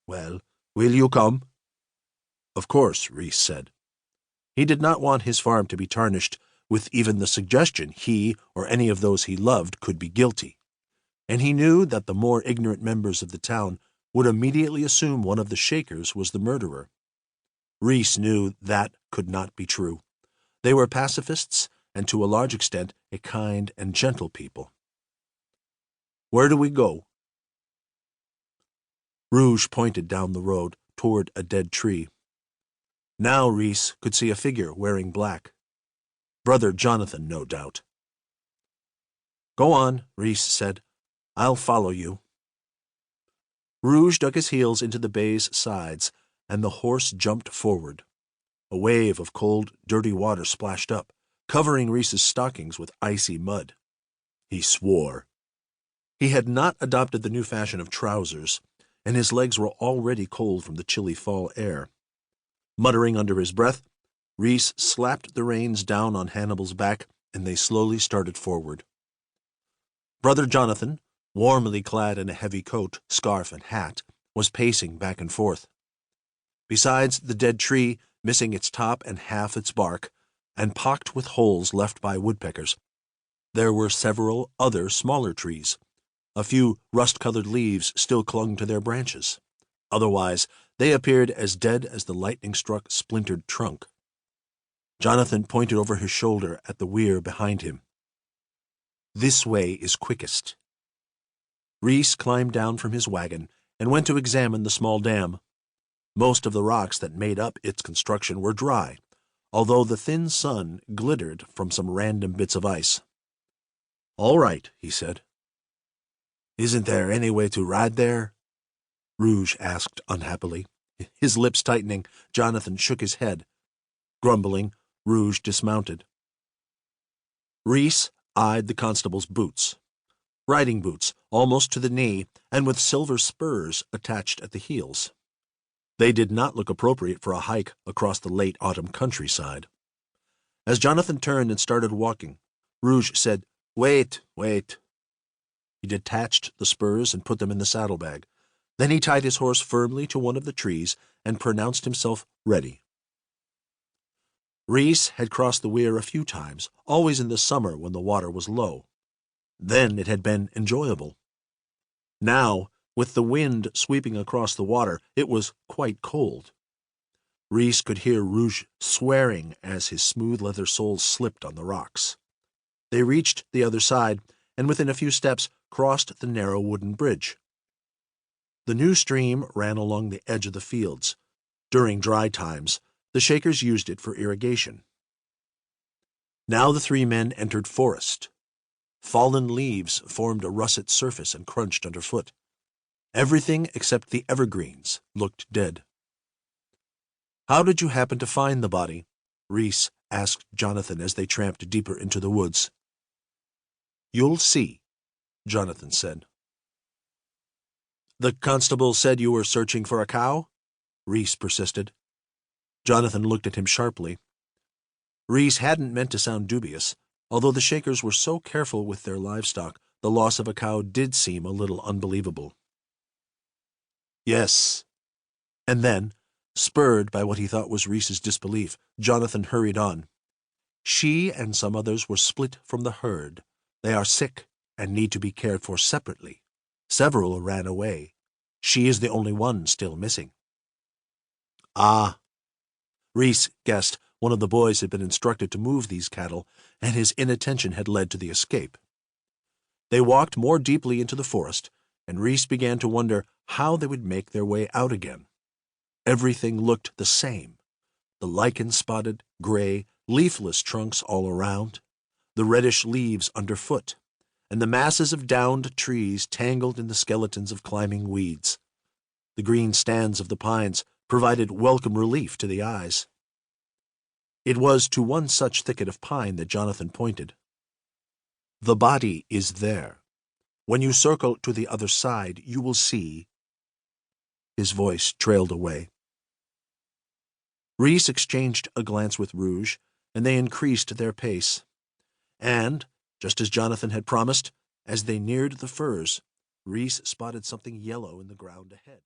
"Well, will you come?" "Of course," Reess said. He did not want his farm to be tarnished with even the suggestion he or any of those he loved could be guilty, and he knew that the more ignorant members of the town would immediately assume one of the Shakers was the murderer. Reess knew that could not be true. They were pacifists, and to a large extent a kind and gentle people. "Where do we go?" Rouge pointed down the road toward a dead tree. Now Reess could see a figure wearing black. Brother Jonathan, no doubt. "Go on," Reess said. "I'll follow you." Rouge dug his heels into the bay's sides, and the horse jumped forward. A wave of cold, dirty water splashed up, covering Reess's stockings with icy mud. He swore. He had not adopted the new fashion of trousers, and his legs were already cold from the chilly fall air. Muttering under his breath, Reess slapped the reins down on Hannibal's back, and they slowly started forward. Brother Jonathan, warmly clad in a heavy coat, scarf, and hat, was pacing back and forth. Besides the dead tree, missing its top and half its bark, and pocked with holes left by woodpeckers, there were several other smaller trees. A few rust-colored leaves still clung to their branches. Otherwise, they appeared as dead as the lightning-struck, splintered trunk. Jonathan pointed over his shoulder at the weir behind him. "This way is quickest." Reess climbed down from his wagon and went to examine the small dam. Most of the rocks that made up its construction were dry, although the thin sun glittered from some random bits of ice. "All right," he said. "Isn't there any way to ride there?" Rouge asked unhappily. His lips tightening, Jonathan shook his head. Grumbling, Rouge dismounted. Reess eyed the constable's boots. Riding boots, almost to the knee, and with silver spurs attached at the heels. They did not look appropriate for a hike across the late autumn countryside. As Jonathan turned and started walking, Rouge said, "Wait, wait." He detached the spurs and put them in the saddlebag. Then he tied his horse firmly to one of the trees and pronounced himself ready. Reess had crossed the weir a few times, always in the summer when the water was low. Then it had been enjoyable. Now, with the wind sweeping across the water, it was quite cold. Reess could hear Rouge swearing as his smooth leather soles slipped on the rocks. They reached the other side, and within a few steps crossed the narrow wooden bridge. The new stream ran along the edge of the fields. During dry times, the Shakers used it for irrigation. Now the three men entered forest. Fallen leaves formed a russet surface and crunched underfoot. Everything except the evergreens looked dead. "How did you happen to find the body?" Reess asked Jonathan as they tramped deeper into the woods. "You'll see," Jonathan said. "The constable said you were searching for a cow?" Reess persisted. Jonathan looked at him sharply. Reess hadn't meant to sound dubious. Although the Shakers were so careful with their livestock, the loss of a cow did seem a little unbelievable. "Yes." And then, spurred by what he thought was Reess's disbelief, Jonathan hurried on. "She and some others were split from the herd. They are sick and need to be cared for separately. Several ran away. She is the only one still missing." "Ah." Reess guessed one of the boys had been instructed to move these cattle, and his inattention had led to the escape. They walked more deeply into the forest, and Reess began to wonder how they would make their way out again. Everything looked the same. The lichen-spotted, gray, leafless trunks all around, the reddish leaves underfoot, and the masses of downed trees tangled in the skeletons of climbing weeds. The green stands of the pines provided welcome relief to the eyes. It was to one such thicket of pine that Jonathan pointed. "The body is there. When you circle to the other side, you will see—" His voice trailed away. Reess exchanged a glance with Rouge, and they increased their pace. And, just as Jonathan had promised, as they neared the firs, Reess spotted something yellow in the ground ahead.